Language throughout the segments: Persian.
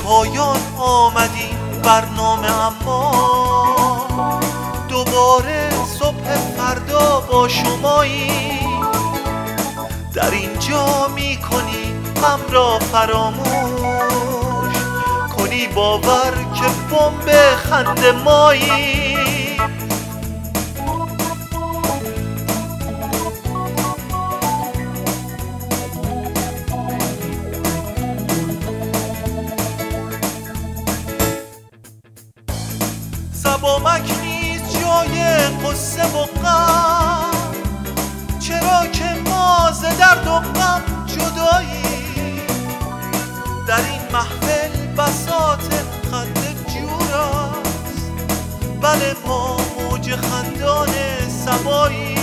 پایان آمدیم برنامه، اما دوباره صبح فردا با شمایی. در اینجا میکنی غم را فراموش، کنی باور که بمب خنده مایی. سبامک نیست جای قصه و غم، چرا که ما ز درد و غم جدایی. در این محفل بساط خنده جور است، بله ما موج خندان سبایی.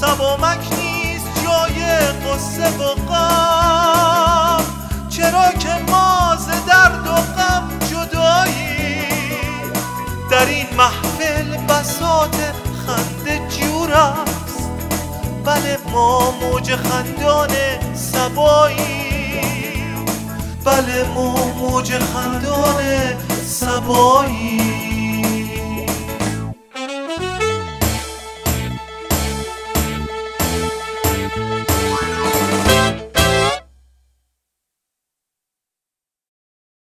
سبامک نیست جای قصه و غم، چرا که ما ز درد و غم جدایی. در این محفل بساط خنده جور است، بله ما موج خندان سبایی. بله ما موج خندان سبایی.